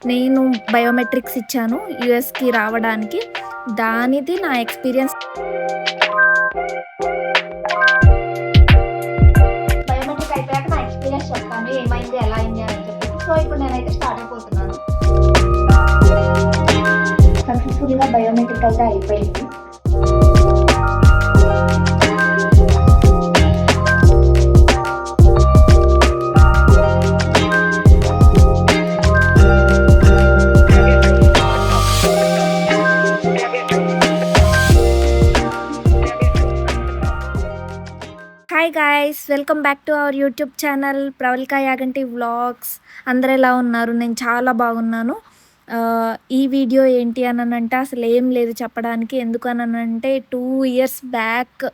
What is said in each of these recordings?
నేను బయోమెట్రిక్స్ ఇచ్చాను యూఎస్‌కి రావడానికి. దానిది నా ఎక్స్‌పీరియన్స్. బయోమెట్రిక్ అయిపోయాక నా ఎక్స్‌పీరియన్స్ చెప్తాను. ఏమైంది, ఎలా అయింది అని చెప్పేసి. సో, ఇప్పుడు నేనైతే స్టార్ట్ అయిపోతున్నాను. సక్సెస్‌ఫుల్‌గా బయోమెట్రిక్ అయితే అయిపోయింది. Hi guys! Welcome back to our YouTube channel Pravalika Yaganti vlogs. అందరూ ఎలా ఉన్నారు? నేను చాలా బాగున్నాను. ఈ వీడియో ఏంటి అనంటే అసలు ఏం లేదు చెప్పడానికి. ఎందుకనంటే 2 ఇయర్స్ బ్యాక్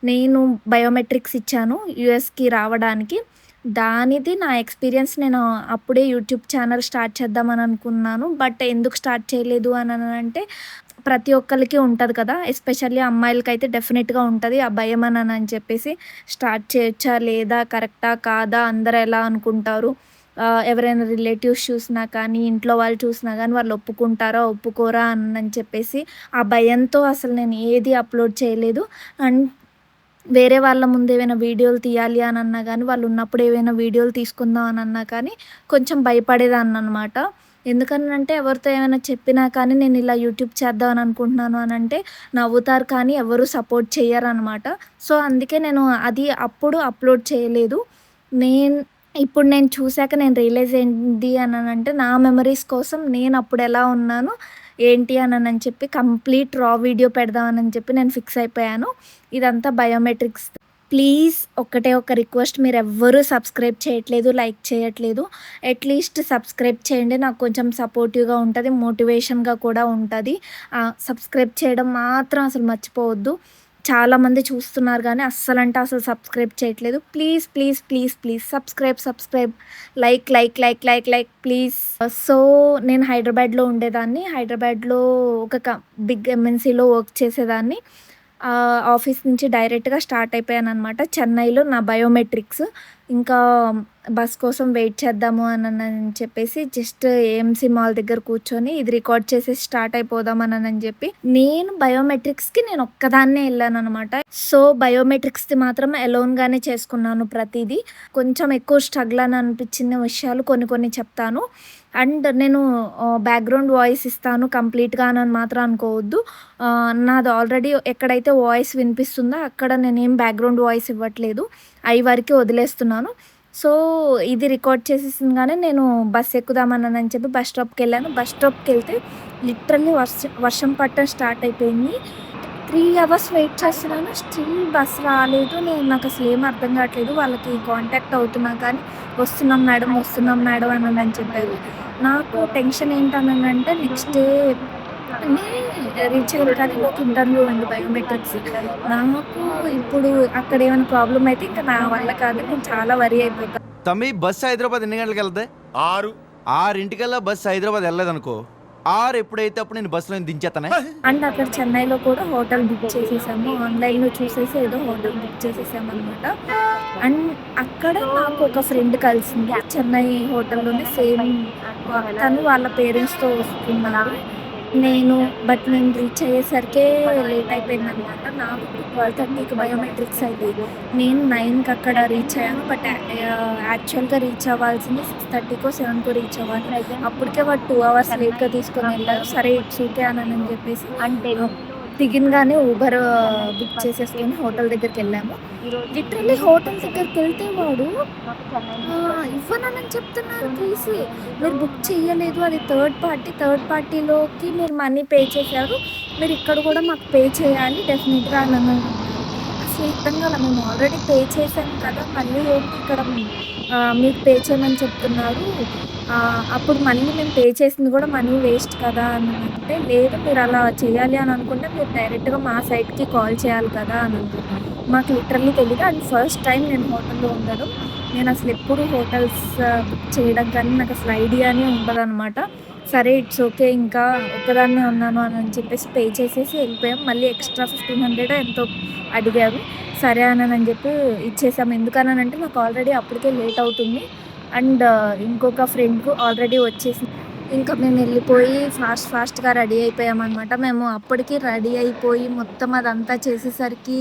నేను బయోమెట్రిక్స్ ఇచ్చాను యూఎస్‌కి రావడానికి. దానిది నా ఎక్స్‌పీరియన్స్. నేను అప్పుడే యూట్యూబ్ ఛానల్ స్టార్ట్ చేద్దామని అనుకున్నాను. బట్ ఎందుకు స్టార్ట్ చేయలేదు అనంటే ప్రతి ఒక్కళ్ళకి ఉంటది కదా! ఎస్పెషల్లీ అమ్మాయిలకైతే డెఫినెట్‌గా ఉంటది. ఆ భయం అని చెప్పేసి స్టార్ట్ చేయొచ్చా? లేదా? కరెక్టా? కాదా? అందరూ ఎలా అనుకుంటారు? ఎవరైనా రిలేటివ్స్ చూసినా కానీ, ఇంట్లో వాళ్ళు చూసినా గానీ వాళ్ళు ఒప్పుకుంటారా? ఒప్పుకోరా? అని చెప్పేసి ఆ భయంతో అసలు నేను ఏది అప్‌లోడ్ చేయలేదు. అండ్ వేరే వాళ్ళ ముందు ఏవైనా వీడియోలు తీయాలి అని అన్నా గానీ, వాళ్ళు ఉన్నప్పుడు ఏవైనా వీడియోలు తీసుకుందాం అని అన్నా కానీ కొంచెం భయపడేదాన్ననమాట. ఎందుకనంటే ఎవరితో ఏమైనా చెప్పినా కానీ నేను ఇలా యూట్యూబ్ చేద్దాం అని అనుకుంటున్నాను అనంటే నవ్వుతారు కానీ ఎవరు సపోర్ట్ చెయ్యరనమాట. సో, అందుకే నేను అది అప్పుడు అప్‌లోడ్ చేయలేదు. ఇప్పుడు నేను చూసాక నేను రియలైజ్ ఏంటి అనంటే నా మెమరీస్ కోసం నేను అప్పుడు ఎలా ఉన్నాను, ఏంటి అని చెప్పి కంప్లీట్ రా వీడియో పెడదామని చెప్పి నేను ఫిక్స్ అయిపోయాను. ఇదంతా బయోమెట్రిక్స్. ప్లీజ్ ఒక్కటే ఒక రిక్వెస్ట్, మీరెవ్వరూ సబ్స్క్రైబ్ చేయట్లేదు, లైక్ చేయట్లేదు. అట్‌లీస్ట్ సబ్స్క్రైబ్ చేయండి. నాకు కొంచెం సపోర్టివ్‌గా ఉంటది, మోటివేషన్‌గా కూడా ఉంటది. సబ్స్క్రైబ్ చేయడం మాత్రం అసలు మర్చిపోవద్దు. చాలామంది చూస్తున్నారు గానీ అస్సలంటే అసలు సబ్స్క్రైబ్ చేయట్లేదు. Please, please, please, please subscribe. Like please. So, నేను హైదరాబాద్‌లో ఉండేదాన్ని. హైదరాబాద్‌లో ఒక బిగ్ ఎంఎన్‌సీలో వర్క్ చేసేదాన్ని. ఆఫీస్ నుంచి డైరెక్ట్‌గా స్టార్ట్ అయిపోయాననమాట. చెన్నైలో నా బయోమెట్రిక్స్. ఇంకా బస్ కోసం వెయిట్ చేద్దాము అని చెప్పేసి జస్ట్ ఏఎంసీ మాల్ దగ్గర కూర్చొని ఇది రికార్డ్ చేసేసి స్టార్ట్ అయిపోదాం అని చెప్పి నేను బయోమెట్రిక్స్‌కి నేను ఒక్కదాన్నే ఎళ్ళాననమాట. సో, బయోమెట్రిక్స్‌ది మాత్రం ఎలోన్‌గానే చేసుకున్నాను ప్రతీదీ. కొంచెం ఎక్కువ స్ట్రగుల్ అని అనిపించిన విషయాలు కొన్ని చెప్తాను. అండ్ నేను బ్యాక్‌గ్రౌండ్ వాయిస్ ఇస్తాను కంప్లీట్‌గా అని మాత్రం అనుకోవద్దు. నాది ఆల్రెడీ ఎక్కడైతే వాయిస్ వినిపిస్తుందో అక్కడ నేనేం బ్యాక్‌గ్రౌండ్ వాయిస్ ఇవ్వట్లేదు. అయి వరకే వదిలేస్తున్నాను. సో, ఇది రికార్డ్ చేసేసింగానే నేను బస్ ఎక్కుదామని చెప్పి బస్ స్టాప్‌కెళ్ళాను. బస్ స్టాప్‌కెళ్తే లిటరల్లీ వర్షం పడటం స్టార్ట్ అయిపోయింది. 3 అవర్స్ వెయిట్ చేస్తున్నాను. స్టిల్ బస్ రాలేదు. నాకసలు ఏం అర్థం కావట్లేదు. వాళ్ళకి కాంటాక్ట్ అవుతున్నా కానీ వస్తున్నాం మేడం అని చెప్పారు. నాకు టెన్షన్ ఏంటనంటే నెక్స్ట్ డే రీచ్ అయ్యాను కానీ నాకు ఇంటర్వ్యూ ఉంది బయోమెట్రిక్స్. నాకు ఇప్పుడు అక్కడ ఏమైనా ప్రాబ్లమ్ అయితే ఇంకా నా వల్ల కాదు. నేను చాలా వరీ అయిపోతాను. తమ్మి బస్సు హైదరాబాద్ ఎన్ని గంటలకు వెళ్తాయి? 6 6:00కల్లా బస్సు హైదరాబాద్ వెళ్ళలేదనుకో, 6 ఎప్పుడైతే అప్పుడు నేను బస్సులో దించేస్తానే. అండ్ అక్కడ చెన్నైలో కూడా హోటల్ బుక్ చేసేసాము. ఆన్‌లైన్‌లో చూసేసి ఏదో హోటల్ బుక్ చేసేసామనమాట. అండ్ అక్కడ నాకు ఒక ఫ్రెండ్ కలిసింది. చెన్నై హోటల్‌లోనే సేమ్ తను వాళ్ళ పేరెంట్స్‌తో వస్తున్నారు. నేను రీచ్ అయ్యేసరికే లేట్ అయిపోయిందనమాట. నాకు 12:30కి బయోమెట్రిక్స్ అయిపోయింది. నేను 9కి అక్కడ రీచ్ అయ్యాను. యాక్చువల్‌గా రీచ్ అవ్వాల్సింది 6:30కో 7కో రీచ్ అవ్వాలి. అప్పటికే వాడు 2 అవర్స్ లేట్‌గా తీసుకొని వెళ్ళారు. సరే ఇట్స్ ఓకే అని చెప్పేసి అంటే దిగంగానే ఊబర్ బుక్ చేసేసుకొని హోటల్ దగ్గరికెళ్ళాము. లిటరల్లీ హోటల్ దగ్గరికెళ్తే వాడు ఇవ్వనని చెప్తున్నారు కీస్. మీరు బుక్ చేయలేదు, అది థర్డ్ పార్టీలోకి మీరు మనీ పే చేశారు. మీరు ఇక్కడ కూడా మాకు పే చేయాలి డెఫినిట్‌గా అనన్నారు. అసలు అర్థం కాలే. మేము ఆల్రెడీ పే చేశాం కదా! మళ్ళీ ఏంటి ఇక్కడ మీకు పే చేయమని చెప్తున్నారు. అప్పుడు మళ్ళీ మేము పే చేసింది కూడా మనీ వేస్ట్ కదా అని అంటే, లేదు మీరు అలా చేయాలి అని అనుకుంటే మీరు డైరెక్ట్‌గా మా సైట్‌కి కాల్ చేయాలి కదా అని అన్నారు. మాకు లిటరల్లీ తెలీదు. అండ్ ఫస్ట్ టైం నేను హోటల్‌లో ఉండడం. నేను అసలు ఎప్పుడు హోటల్స్ బుక్ చేయడం కానీ నాకు అసలు ఐడియానే ఉండదనమాట. సరే ఇట్స్ ఓకే. ఇంకా ఒక్కదాన్నే ఉన్నాను అని చెప్పేసి పే చేసేసి వెళ్ళిపోయాం. మళ్ళీ ఎక్స్ట్రా 1500 ఎంతో అడిగారు. సరే అని చెప్పి ఇచ్చేసాము. ఎందుకనంటే నాకు ఆల్రెడీ అప్పటికే లేట్ అవుతుంది. అండ్ ఇంకొక ఫ్రెండ్‌కు ఆల్రెడీ వచ్చేసింది. ఇంకా మేము వెళ్ళిపోయి ఫాస్ట్‌గా రెడీ అయిపోయామనమాట. మేము అప్పటికి రెడీ అయిపోయి మొత్తం అదంతా చేసేసరికి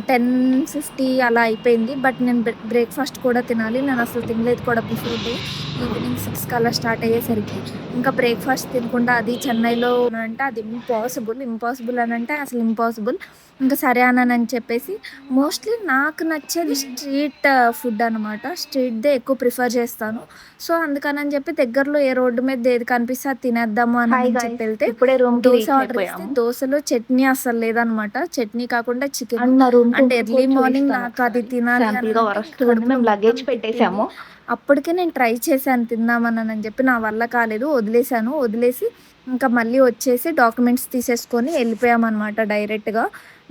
10:50 అలా అయిపోయింది. బట్ నేను బ్రేక్‌ఫాస్ట్ కూడా తినాలి. నేనసలు తినలేదు కూడా బిఫోర్ డే. ఈవినింగ్ 6కి అలా స్టార్ట్ అయ్యేసరికి ఇంకా బ్రేక్‌ఫాస్ట్ తినకుండా అది చెన్నైలో అంటే అది ఇంపాసిబుల్ అనంటే అసలు ఇంపాసిబుల్. ఇంకా సరే అన్నానని చెప్పేసి మోస్ట్‌లీ నాకు నచ్చేది స్ట్రీట్ ఫుడ్ అనమాట. స్ట్రీట్‌దే ఎక్కువ ప్రిఫర్ చేస్తాను. సో, అందుకనని చెప్పి దగ్గరలో ఏ రోడ్డు మీద ఏది కనిపిస్తే అది తినేద్దాము హాయ్ అని గాయ్స్, చెప్పి వెళ్తే ఇప్పుడే రూమ్ కి దోస రీచ్ ఆర్డర్ ఇస్తే అయిపోయాము. దోసలో చట్నీ అస్సలు లేదనమాట. చట్నీ కాకుండా చికెన్. అండ్ నా రూమ్ అంటే ఎర్లీ మార్నింగ్ నాకు అది తినాలి అని శాంపుల్ గా అంటే వరస్ట్ ఇంకా ఉంది. కడుపులో మేము మొత్తం లగేజ్ తిప్పింది. పెట్టేసాము. అప్పటికే నేను ట్రై చేశాను తిందామని చెప్పి నా వల్ల కాలేదు. వదిలేసి ఇంకా మళ్ళీ వచ్చేసి డాక్యుమెంట్స్ తీసేసుకొని వెళ్ళిపోయామన్నమాట డైరెక్ట్‌గా.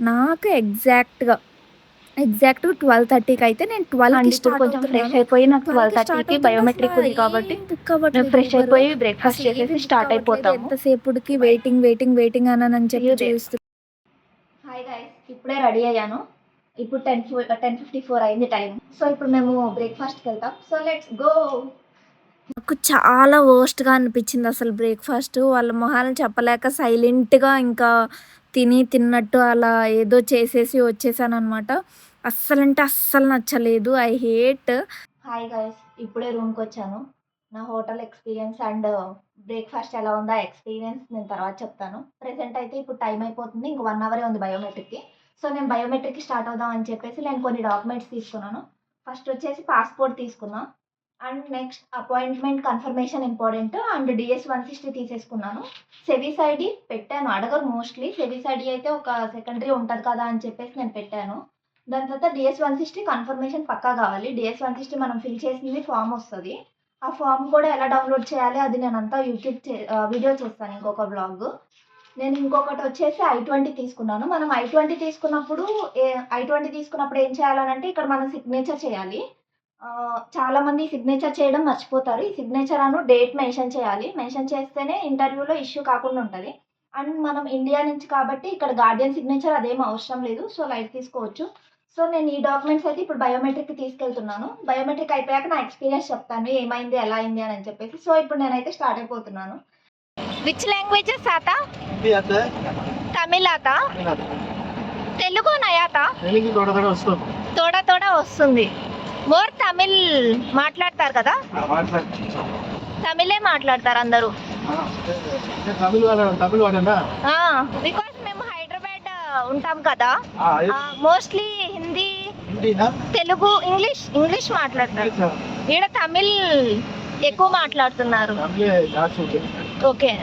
నాకు ఎగ్జాక్ట్ 12:30కి అయితే నేను 12కి అండ్ ఇప్పుడు స్టార్ట్ కొంచెం ఫ్రెష్ అవుతున్నాను. అయిపోయి నాకు 12కి స్టార్ట్ 12:30కి అవుతుంటే బయోమెట్రిక్ అసలు ఉంది కాబట్టి ఏం బుక్ మేము అవ్వట్లేదు ఫ్రెష్ ఊబరు. అయిపోయి బ్రేక్ఫాస్ట్ అసలు ఏవి చేసేసి బుక్ స్టార్ట్ అవ్వట్లేదు. అయిపోతాము. ఎంతసేపటికి వెయిటింగ్ అని See చెప్పి you there. చూస్తూ హాయ్ గైస్, ఇప్పుడే రెడీ అయ్యాను. ఇప్పుడు 10:54 అయింది టైం. సో ఇప్పుడు మేము బ్రేక్ఫాస్ట్కి వెళ్తాం. So let's go. నాకు చాలా వరస్ట్‌గా అనిపించింది అసలు బ్రేక్‌ఫాస్ట్. వాళ్ళ మొహాలను చెప్పలేక సైలెంట్‌గా ఇంకా తిన్నట్టు అలా ఏదో చేసేసి వచ్చేసాననమాట. అస్సలంటే అస్సలు నచ్చలేదు. I hate. హాయ్ గైస్, ఇప్పుడే రూమ్కి వచ్చాను. నా హోటల్ ఎక్స్పీరియన్స్ అండ్ బ్రేక్ఫాస్ట్ ఎలా ఉందో ఆ ఎక్స్పీరియన్స్ నేను తర్వాత చెప్తాను. ప్రెసెంట్ అయితే ఇప్పుడు టైం అయిపోతుంది. ఇంక 1 అవరే ఉంది బయోమెట్రిక్‌కి. సో నేను బయోమెట్రిక్‌కి స్టార్ట్ అవుదాం అని చెప్పేసి నేను కొన్ని డాక్యుమెంట్స్ తీసుకున్నాను. ఫస్ట్ వచ్చేసి పాస్‌పోర్ట్ తీసుకున్నా. And next appointment confirmation important and DS 160 తీసేసుకున్నాను. సెవిస్ ఐడి పెట్టాను. అడగరు మోస్ట్‌లీ. సెవిస్ ఐడి అయితే ఒక సెకండరీ ఉంటది కదా అని చెప్పేసి నేను పెట్టాను. దాని తర్వాత డిఎస్ 160 కన్ఫర్మేషన్ పక్కా కావాలి. డిఎస్ 160 మనం ఫిల్ చేసింది ఫామ్ వస్తది. ఆ ఫామ్ కూడా ఎలా డౌన్‌లోడ్ చేయాలి అది నేనంతా వీడియో చేస్తాను ఇంకొక వ్లాగ్. నేను ఇంకొకటి వచ్చేసి I-20 తీసుకున్నాను. మనం I-20 తీసుకున్నప్పుడు ఏం చేయాలనంటే ఇక్కడ మనం సిగ్నేచర్ చేయాలి. చాలామంది సిగ్నేచర్ చేయడం మర్చిపోతారు. ఈ సిగ్నేచర్ డేట్ మెన్షన్ చేయాలి. మెన్షన్ చేస్తేనే ఇంటర్వ్యూలో ఇష్యూ కాకుండా ఉంటది. అండ్ మనం ఇండియా నుంచి కాబట్టి ఇక్కడ గార్డియన్ సిగ్నేచర్ అదేం అవసరం లేదు. సో లైట్ తీసుకోవచ్చు. సో నేను ఈ డాక్యుమెంట్స్ అయితే ఇప్పుడు బయోమెట్రిక్‌కి తీసుకెళ్తున్నాను. బయోమెట్రిక్ అయిపోయాక నా ఎక్స్‌పీరియన్స్ చెప్తాను. ఏమైంది, ఎలా అయింది అని చెప్పేసి. సో ఇప్పుడు నేనైతే స్టార్ట్ అయిపోతున్నాను. Which languages ఆతా? हिंदी आता है, తమిళ్ ఆతా? तमिल आता है। తెలుగు నయాతా? तेलुगु थोड़ा थोड़ा वस्तुंది. తోడా వస్తుంది. మోర్ తమిళ్ మాట్లాడతారు కదా? తమిళే మాట్లాడతారు అందరూ. తమిళ వాడేనా? బికాస్ మేము హైదరాబాద్ ఉంటాం కదా. ఆ, మోస్ట్లీ హిందీ, హిందీనా? తెలుగు, ఇంగ్లీష్ మాట్లాడతారు. ఈడ తమిళ్ ఎక్కువ మాట్లాడుతున్నారు. తమిళే జాస్తి ఉంటుంది. ఓకే,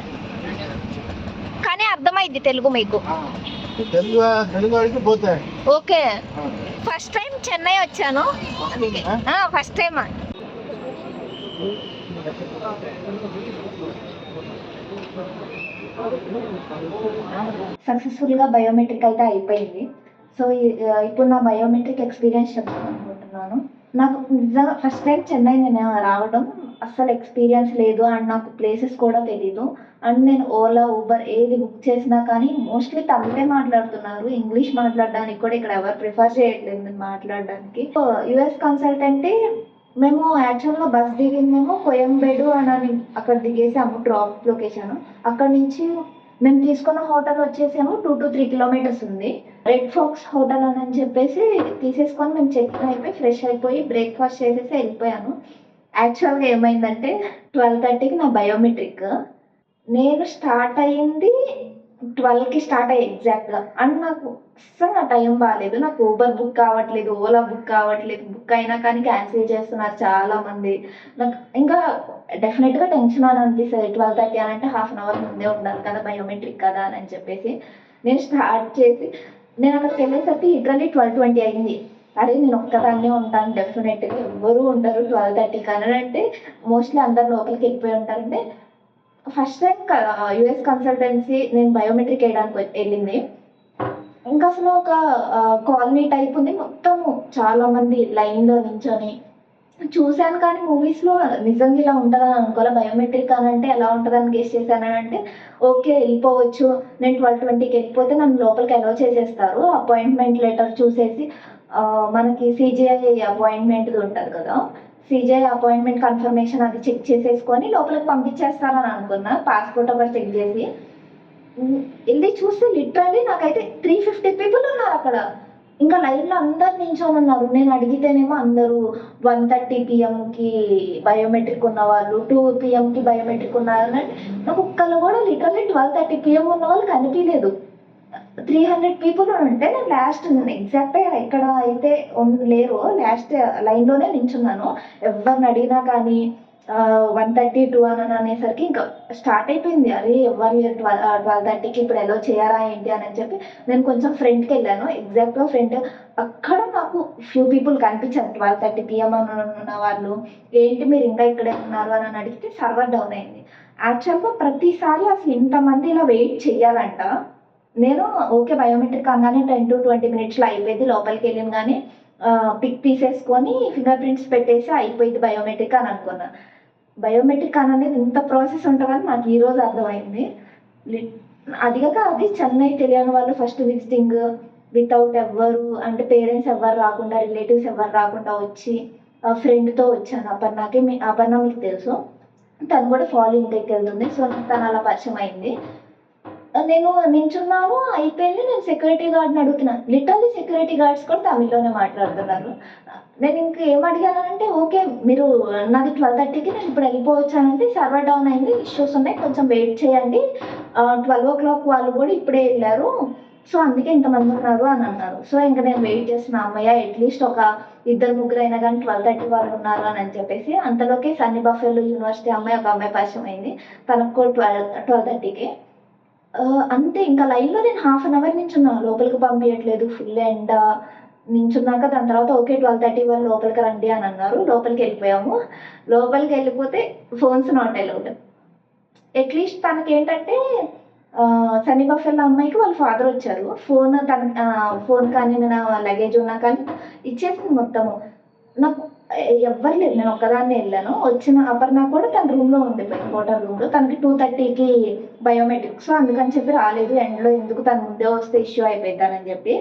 కానీ అర్థమైంది తెలుగు మీకు. తెలుగు వాడికి పోతాయి. ఓకే, ఫస్ట్ టైం చెన్నై వచ్చాను. First time. సక్సెస్ఫుల్గా బయోమెట్రిక్ అయితే అయిపోయింది. సో ఇప్పుడు నా బయోమెట్రిక్ ఎక్స్పీరియన్స్ చెప్తాను అనుకుంటున్నాను. నాకు నిజంగా ఫస్ట్ టైం చెన్నై నేను రావడం అస్సలు ఎక్స్పీరియన్స్ లేదు. అండ్ నాకు ప్లేసెస్ కూడా తెలీదు. అండ్ నేను ఓలా, ఊబర్ ఏది బుక్ చేసినా కానీ మోస్ట్లీ తమిళే మాట్లాడుతున్నారు. ఇంగ్లీష్ మాట్లాడడానికి కూడా ఇక్కడ ఎవరు ప్రిఫర్ చేయట్లేదు నేను మాట్లాడడానికి. యుఎస్ కన్సల్టెంటే మేము యాక్చువల్గా బస్ దిగిందేమో కోయంబేడు అని అక్కడ దిగేసాము డ్రాప్ లొకేషన్. అక్కడ నుంచి మేము తీసుకున్న హోటల్ వచ్చేసేమో 2 to 3 కిలోమీటర్స్ ఉంది. రెడ్ ఫాక్స్ హోటల్ అని చెప్పేసి తీసేసుకొని మేము చెక్ ఇన్ అయిపోయి ఫ్రెష్ అయిపోయి బ్రేక్ఫాస్ట్ చేసేసి వెళ్ళిపోయాను. యాక్చువల్గా ఏమైందంటే 12:30కి నా బయోమెట్రిక్. నేను స్టార్ట్ అయ్యింది 12కి స్టార్ట్ అయ్యి ఎగ్జాక్ట్గా. అండ్ నాకు అస్సలు నా టైం బాగాలేదు. నాకు ఊబర్ బుక్ కావట్లేదు, ఓలా బుక్ కావట్లేదు. బుక్ అయినా కానీ క్యాన్సిల్ చేస్తున్నారు చాలామంది. నాకు ఇంకా డెఫినెట్గా టెన్షన్ అని అనిపిస్తుంది. 12:30 అని అంటే హాఫ్ అన్ అవర్ ముందే ఉండాలి కదా బయోమెట్రిక్ కదా అని చెప్పేసి నేను స్టార్ట్ చేసి నేను అక్కడికి వెళ్ళేసరికి లిటరల్లీ 12:20 అయింది. అదే నేను ఒక్కదాన్నే ఉంటాను డెఫినెట్గా, ఎవ్వరూ ఉండరు 12:30కి అని అంటే మోస్ట్లీ అందరు లోపలికి వెళ్ళిపోయి ఉంటారంటే. ఫస్ట్ టైం యుఎస్ కన్సల్టెన్సీ నేను బయోమెట్రిక్ వేయడానికి వెళ్ళింది. ఇంకా అసలు ఒక కాలనీ టైప్ ఉంది. మొత్తము చాలామంది లైన్లో నించొని చూశాను. కానీ మూవీస్లో నిజంగా ఇలా ఉంటుందని అనుకోలే. బయోమెట్రిక్ అని అంటే ఎలా ఉంటుందని గెస్ చేశాను. అంటే ఓకే వెళ్ళిపోవచ్చు. నేను 12:20కి వెళ్ళిపోతే నన్ను లోపలికి అలౌ చేసేస్తారు. అపాయింట్మెంట్ లెటర్ చూసేసి మనకి సిజిఐ అపాయింట్మెంట్ది ఉంటుంది కదా, సీజే అపాయింట్మెంట్ కన్ఫర్మేషన్ అది చెక్ చేసేసుకొని లోపలికి పంపించేస్తారని అనుకున్నా. పాస్పోర్ట్ ఒకటి చెక్ చేసి వెళ్ళి చూస్తే లిటరల్లీ నాకైతే 350 పీపుల్ ఉన్నారు అక్కడ. ఇంకా లైన్లో అందరు నించొని ఉన్నారు. నేను అడిగితేనేమో అందరూ 1:30 PM-కి బయోమెట్రిక్ ఉన్న వాళ్ళు, 2 PM-కి బయోమెట్రిక్ ఉన్నారు అంటే నాకు ఒక్కళ్ళు కూడా లిటరల్లీ 12:30 PM ఉన్న వాళ్ళు కనిపించలేదు. 300 పీపుల్ ఉంటే నేను లాస్ట్ ఎగ్జాక్ట్గా ఎక్కడ అయితే లేరో లాస్ట్ లైన్లోనే నించున్నాను. ఎవరిని అడిగినా కానీ 1:30 అని అనేసరికి ఇంకా స్టార్ట్ అయిపోయింది. అరే ఎవరు లేరు 12:30కి ఇప్పుడు ఎలా చేయారా ఏంటి అని చెప్పి నేను కొంచెం ఫ్రంట్కి వెళ్ళాను. ఎగ్జాక్ట్గా ఫ్రంట్ అక్కడ నాకు ఫ్యూ పీపుల్ కనిపించారు 12:30 PM అని ఉన్న వాళ్ళు. ఏంటి మీరు ఇంకా ఇక్కడే ఉన్నారు అని అడిగితే సర్వర్ డౌన్ అయింది. యాక్చువల్గా ప్రతిసారి అసలు ఇంతమంది ఇలా వెయిట్ చేయాలంట. నేను ఓకే బయోమెట్రిక్ అనగానే 10 to 20 minutesలో అయిపోయింది. లోపలికి వెళ్ళిన కానీ పిక్ తీసేసుకొని ఫింగర్ ప్రింట్స్ పెట్టేసి అయిపోయింది బయోమెట్రిక్ అని అనుకున్నా. బయోమెట్రిక్ అనేది ఇంత ప్రాసెస్ ఉంటుందని నాకు ఈరోజు అర్థమైంది. అదిగాక అది చెన్నై తెలియని వాళ్ళు ఫస్ట్ విజిటింగ్ వితౌట్ ఎవ్వరు అంటే పేరెంట్స్ ఎవ్వరు రాకుండా రిలేటివ్స్ ఎవ్వరు రాకుండా వచ్చి ఫ్రెండ్తో వచ్చాను. అపర్ణ మీకు తెలుసు, తను కూడా ఫాలోయింగ్ దగ్గరికి వెళ్తుంది. సో తను అలా పరిచయం అయింది. నేను నించున్నాను అయిపోయింది. నేను సెక్యూరిటీ గార్డ్ని అడుగుతున్నాను. లిటరల్లీ సెక్యూరిటీ గార్డ్స్ కూడా తమిళ్లోనే మాట్లాడుతున్నారు. నేను ఇంకా ఏం అడిగానంటే ఓకే మీరు నాది 12:30కి నేను ఇప్పుడు వెళ్ళిపోవచ్చానంటే సర్వర్ డౌన్ అయింది, ఇష్యూస్ ఉన్నాయి, కొంచెం వెయిట్ చేయండి. 12 o'clock వాళ్ళు కూడా ఇప్పుడే వెళ్ళారు, సో అందుకే ఇంతమంది ఉన్నారు అని అన్నారు. సో ఇంకా నేను వెయిట్ చేస్తున్నా, అమ్మయ్య అట్లీస్ట్ ఒక 2-3 అయినా కానీ 12:30 వాళ్ళు ఉన్నారు అని చెప్పేసి. అంతలోకి సన్నీ బఫెలో యూనివర్సిటీ ఒక అమ్మాయి పరిచయం అయింది. తనకు కూడా 12:30కి అంతే. ఇంకా లైన్లో నేను 1/2 hour నించున్నాను. లోపలికి పంపించట్లేదు, ఫుల్ ఎండ. నించున్నాక దాని తర్వాత ఓకే 12:30 వాళ్ళు లోపలికి రండి అని అన్నారు. లోపలికి వెళ్ళిపోయాము. లోపలికి వెళ్ళిపోతే ఫోన్స్ నాట్ అలౌడ్. అట్లీస్ట్ తనకి ఏంటంటే సన్నీ బఫెల్లో అమ్మాయికి వాళ్ళ ఫాదర్ వచ్చారు. ఫోన్ కానీ నా లగేజ్ ఉన్నా కానీ ఇచ్చేసింది మొత్తము. నాకు ఎవ్వరు లేరు, నేను ఒక్కదాన్నే వెళ్ళాను. వచ్చిన అపర్ణ కూడా తన రూమ్లో ఉండిపోయింది, హోటల్ రూమ్లో. తనకి 2:30కి బయోమెట్రిక్, సో అందుకని చెప్పి రాలేదు. ఎండ్లో ఎందుకు తను ముందే వస్తే ఇష్యూ అయిపోతానని చెప్పి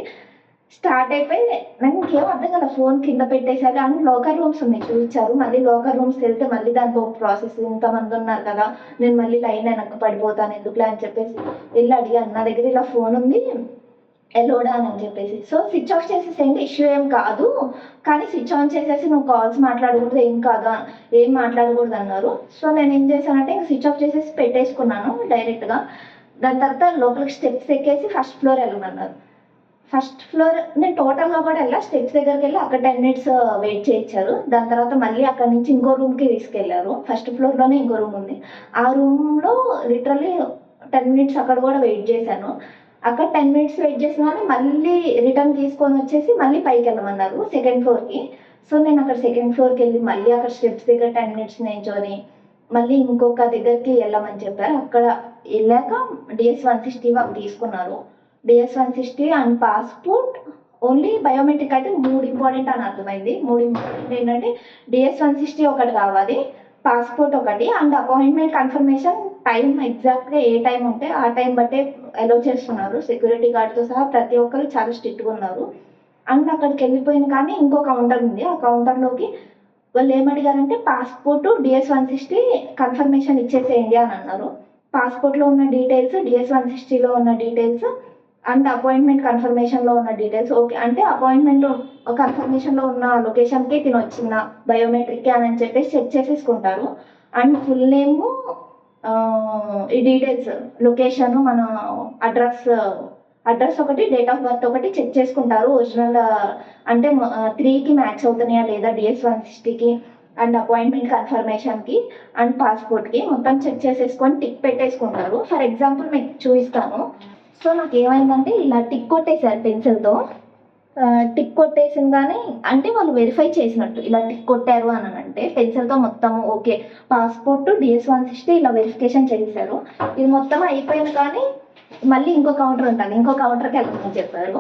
స్టార్ట్ అయిపోయి నాకు ఇంకేం అర్థం కదా. ఫోన్ కింద పెట్టేశాక అండ్ లోకర్ రూమ్స్ ఉన్నాయి చూపించారు. మళ్ళీ లోకర్ రూమ్స్కి వెళ్తే మళ్ళీ దానికి ఒక ప్రాసెస్, ఇంతమంది ఉన్నారు కదా నేను మళ్ళీ లైన్ వెనక్కి పడిపోతాను ఎందుకులే అని చెప్పేసి వెళ్ళి అడిగాను. నా దగ్గర ఇలా ఫోన్ ఉంది ఎలోడా అని చెప్పేసి. సో స్విచ్ ఆఫ్ చేసేసేయండి, ఇష్యూ ఏం కాదు, కానీ స్విచ్ ఆన్ చేసేసి నువ్వు కాల్స్ మాట్లాడకూడదు, ఏం మాట్లాడకూడదు అన్నారు. సో నేను ఏం చేశానంటే ఇంకా స్విచ్ ఆఫ్ చేసేసి పెట్టేసుకున్నాను డైరెక్ట్గా. దాని తర్వాత లోపలికి స్టెప్స్ ఎక్కేసి ఫస్ట్ ఫ్లోర్ వెళ్ళమన్నారు. ఫస్ట్ ఫ్లోర్ నేను టోటల్గా కూడా వెళ్ళా. స్టెప్స్ దగ్గరికి వెళ్ళి అక్కడ 10 minutes వెయిట్ చేయించారు. దాని తర్వాత మళ్ళీ అక్కడ నుంచి ఇంకో రూమ్కి తీసుకెళ్లారు. ఫస్ట్ ఫ్లోర్లోనే ఇంకో రూమ్ ఉంది. ఆ రూమ్లో లిటరల్లీ 10 minutes అక్కడ కూడా వెయిట్ చేశాను. అక్కడ 10 minutes వెయిట్ చేసినాను. మళ్ళీ రిటర్న్ తీసుకొని వచ్చేసి మళ్ళీ పైకి వెళ్ళమన్నారు సెకండ్ ఫ్లోర్కి. సో నేను అక్కడ సెకండ్ ఫ్లోర్కి వెళ్ళి మళ్ళీ అక్కడ స్టెప్స్ దగ్గర 10 minutes నించొని మళ్ళీ ఇంకొక దగ్గరికి వెళ్ళమని చెప్పారు. అక్కడ వెళ్ళాక DS-160 వాళ్ళు తీసుకున్నారు. DS-160 and passport, only biometric అయితే 3 ఇంపార్టెంట్ అని అర్థమైంది. 3 ఇంపార్టెంట్ ఏంటంటే DS-160 ఒకటి కావాలి, పాస్పోర్ట్ ఒకటి, అండ్ అపాయింట్మెంట్ కన్ఫర్మేషన్ టైం ఎగ్జాక్ట్గా ఏ టైం ఉంటే ఆ టైం బట్టే అలౌ చేస్తున్నారు. సెక్యూరిటీ గార్డ్తో సహా ప్రతి ఒక్కరు చాలా స్ట్రిక్ట్గా ఉన్నారు. అండ్ అక్కడికి వెళ్ళిపోయిన కానీ ఇంకో కౌంటర్ ఉంది. ఆ కౌంటర్లోకి వాళ్ళు ఏమడిగారంటే పాస్పోర్ట్ DS-160 కన్ఫర్మేషన్ ఇచ్చేసేయండి అని అన్నారు. పాస్పోర్ట్లో ఉన్న డీటెయిల్స్, DS-160లో ఉన్న డీటెయిల్స్ అండ్ అపాయింట్మెంట్ కన్ఫర్మేషన్లో ఉన్న డీటెయిల్స్ ఓకే అంటే అపాయింట్మెంట్ కన్ఫర్మేషన్లో ఉన్న లొకేషన్కి తిని వచ్చిన బయోమెట్రిక్ అని చెప్పేసి చెక్ చేసేసుకుంటారు. అండ్ ఫుల్ నేము, ఈ డీటెయిల్స్, లొకేషన్, మన అడ్రస్ ఒకటి, డేట్ ఆఫ్ బర్త్ ఒకటి చెక్ చేసుకుంటారు. ఒరిజినల్ అంటే 3కి మ్యాచ్ అవుతున్నాయా లేదా DS-160కి అండ్ అపాయింట్మెంట్ కన్ఫర్మేషన్కి అండ్ పాస్పోర్ట్కి మొత్తం చెక్ చేసేసుకొని టిక్ పెట్టేసుకుంటారు. ఫర్ ఎగ్జాంపుల్ మీకు చూపిస్తాను. సో నాకు ఏమైందంటే ఇలా టిక్ కొట్టేశారు పెన్సిల్తో. టిక్ కొట్టేసిన కానీ అంటే వాళ్ళు వెరిఫై చేసినట్టు ఇలా టిక్ కొట్టారు అని అంటే పెన్సిల్తో మొత్తం ఓకే పాస్పోర్ట్ DS-160 ఇలా వెరిఫికేషన్ చేశారు. ఇది మొత్తం అయిపోయింది కానీ మళ్ళీ ఇంకో కౌంటర్ ఉంటుంది, ఇంకో కౌంటర్కి వెళ్ళమని చెప్పారు.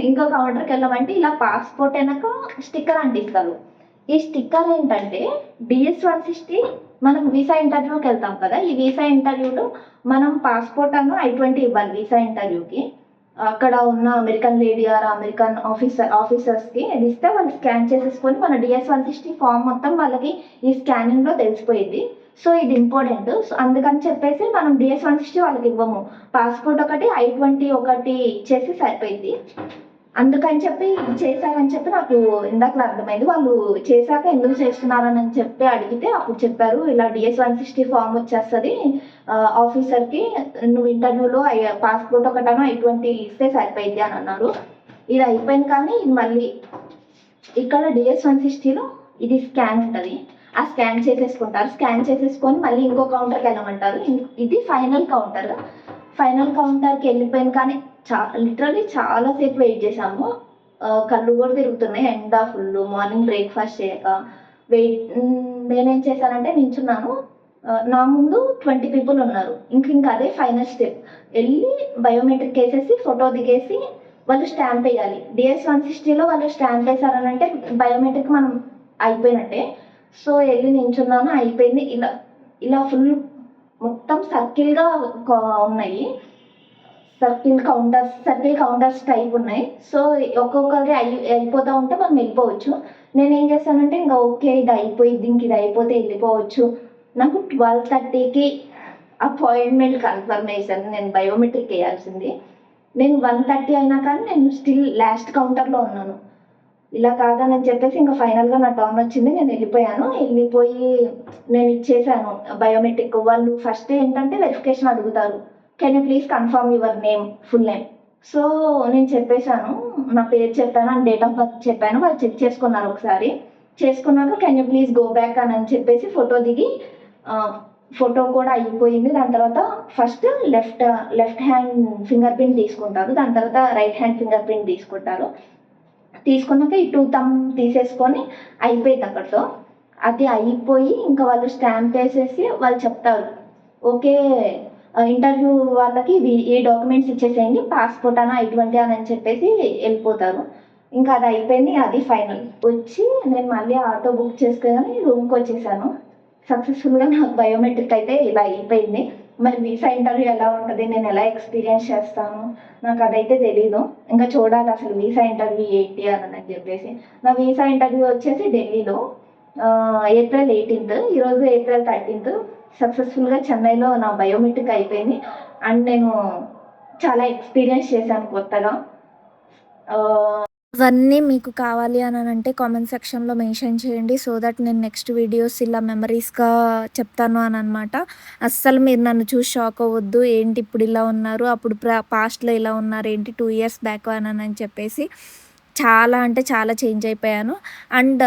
ఇంకో కౌంటర్కి వెళ్ళమంటే ఇలా పాస్పోర్ట్ వెనక స్టిక్కర్ అంటిస్తారు. ఈ స్టిక్కర్ ఏంటంటే DS-160 మనం వీసా ఇంటర్వ్యూకి వెళ్తాం కదా, ఈ వీసా ఇంటర్వ్యూలో మనం పాస్పోర్ట్ I-20 ఇవ్వాలి వీసా ఇంటర్వ్యూకి. అక్కడ ఉన్న అమెరికన్ లేడీ ఆర్ అమెరికన్ ఆఫీసర్స్కి ఇది ఇస్తే వాళ్ళు స్కాన్ చేసేసుకొని మన DS-160 ఫామ్ మొత్తం వాళ్ళకి ఈ స్కానింగ్లో తెలిసిపోయింది. సో ఇది ఇంపార్టెంట్. సో అందుకని చెప్పేసి మనం DS-160 వాళ్ళకి ఇవ్వము. పాస్పోర్ట్ ఒకటి, I-20 ఒకటి ఇచ్చేసి సరిపోయింది. అందుకని చెప్పి ఇది చేశారని చెప్పి నాకు ఇందాకలా అర్థమైంది. వాళ్ళు చేశాక ఎందుకు చేస్తున్నారని చెప్పి అడిగితే అప్పుడు చెప్పారు, ఇలా DS-160 ఫామ్ వచ్చేస్తుంది ఆఫీసర్కి, నువ్వు ఇంటర్వ్యూలో పాస్పోర్ట్ ఒకటనో I-20 ఇస్తే సరిపోయింది అని అన్నారు. ఇది అయిపోయింది కానీ ఇది మళ్ళీ ఇక్కడ DS-160లో ఇది స్కాన్ ఉంటుంది. ఆ స్కాన్ చేసేసుకుంటారు. స్కాన్ చేసేసుకొని మళ్ళీ ఇంకో కౌంటర్కి వెళ్ళమంటారు. ఇది ఫైనల్ కౌంటర్. ఫైనల్ కౌంటర్కి వెళ్ళిపోయాను కానీ లిటరల్లీ చాలాసేపు వెయిట్ చేశాము. కళ్ళు కూడా తిరుగుతున్నాయి, ఎండ ఫుల్. మార్నింగ్ బ్రేక్ఫాస్ట్ చేయక నేనేం చేశానంటే నించున్నాను. నా ముందు 20 పీపుల్ ఉన్నారు. ఇంకా అదే ఫైనల్ స్టెప్. వెళ్ళి బయోమెట్రిక్ వేసేసి ఫోటో దిగేసి వాళ్ళు స్టాంప్ వేయాలి. DS-160లో వాళ్ళు స్టాంప్ వేసారనంటే బయోమెట్రిక్ మనం అయిపోయినట్టే. సో వెళ్ళి నించున్నాను, అయిపోయింది. ఇలా ఫుల్ మొత్తం సర్కిల్గా ఉన్నాయి. సర్కిల్ కౌంటర్స్ టైప్ ఉన్నాయి. సో ఒక్కొక్కరి అయిపోతూ ఉంటే మనం వెళ్ళిపోవచ్చు. నేనేం చేశానంటే ఇంకా ఓకే ఇది అయిపోయింది, ఇంక ఇది అయిపోతే వెళ్ళిపోవచ్చు. నాకు 12:30కి అపాయింట్మెంట్ కన్ఫర్మేషన్. నేను బయోమెట్రిక్ వేయాల్సింది. నేను 1:30 అయినా కానీ నేను స్టిల్ లాస్ట్ కౌంటర్లో ఉన్నాను. ఇలా కాదని చెప్పేసి ఇంకా ఫైనల్గా నా టర్న్ వచ్చింది. నేను వెళ్ళిపోయి నేను ఇచ్చేసాను బయోమెట్రిక్. వాళ్ళు ఫస్ట్ ఏంటంటే వెరిఫికేషన్ అడుగుతారు, can you please confirm your name, full name. So నేను చెప్పేశాను, నా పేరు చెప్పాను అండ్ డేట్ ఆఫ్ బర్త్ చెప్పాను. వాళ్ళు చెక్ చేసుకున్నారు ఒకసారి. చేసుకున్నాక can you please go back అని చెప్పేసి ఫోటో దిగి ఫోటో కూడా అయిపోయింది. దాని తర్వాత first left hand finger print తీసుకుంటారు. దాని తర్వాత రైట్ హ్యాండ్ ఫింగర్ ప్రింట్ తీసుకుంటారు. తీసుకున్నాక ఈ 2 thumb తీసేసుకొని అయిపోయింది అక్కడితో. అది అయిపోయి ఇంకా వాళ్ళు స్టాంప్ వేసేసి వాళ్ళు చెప్తారు, ఓకే ఇంటర్వ్యూ వాళ్ళకి ఈ డాక్యుమెంట్స్ ఇచ్చేసేయండి, పాస్పోర్ట్ అనా I-20 అని చెప్పేసి వెళ్ళిపోతారు. ఇంకా అది అయిపోయింది. అది ఫైనల్. వచ్చి నేను మళ్ళీ ఆటో బుక్ చేసుకొని రూమ్కి వచ్చేసాను. సక్సెస్ఫుల్గా నాకు బయోమెట్రిక్ అయితే ఇలా అయిపోయింది. మరి వీసా ఇంటర్వ్యూ ఎలా ఉంటుంది, నేను ఎలా ఎక్స్పీరియన్స్ చేస్తాను, నాకు అదైతే తెలీదు. ఇంకా చూడాలి అసలు వీసా ఇంటర్వ్యూ ఏంటి అని చెప్పేసి. నా వీసా ఇంటర్వ్యూ వచ్చేసి ఢిల్లీలో April 18th, ఈరోజు April 13th. సక్సెస్ఫుల్గా చెన్నైలో నా బయోమెట్రిక్ అయిపోయింది. అండ్ నేను చాలా ఎక్స్పీరియన్స్ చేశాను కొత్తగా. ఇవన్నీ మీకు కావాలి అని అంటే కామెంట్ సెక్షన్లో మెన్షన్ చేయండి. సో దట్ నేను నెక్స్ట్ వీడియోస్ ఇలా మెమరీస్గా చెప్తాను అని అనమాట. అస్సలు మీరు నన్ను చూసి షాక్ అవ్వద్దు, ఏంటి ఇప్పుడు ఇలా ఉన్నారు, అప్పుడు పాస్ట్లో ఇలా ఉన్నారు ఏంటి 2 years బ్యాక్ అని చెప్పేసి. చాలా అంటే చాలా చేంజ్ అయిపోయాను. అండ్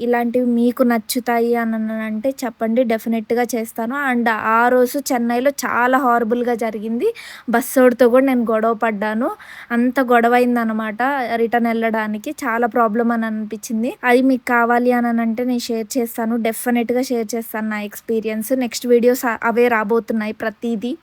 ఇలాంటివి మీకు నచ్చుతాయి అని అంటే చెప్పండి, డెఫినెట్గా చేస్తాను. అండ్ ఆ రోజు చెన్నైలో చాలా హారబుల్గా జరిగింది. బస్సోడితో కూడా నేను గొడవ పడ్డాను. అంత గొడవ అయిందనమాట రిటర్న్ వెళ్ళడానికి. చాలా ప్రాబ్లం అని అనిపించింది. అది మీకు కావాలి అని అంటే నేను షేర్ చేస్తాను, డెఫినెట్గా షేర్ చేస్తాను నా ఎక్స్పీరియన్స్. నెక్స్ట్ వీడియోస్ అవే రాబోతున్నాయి ప్రతిదీ.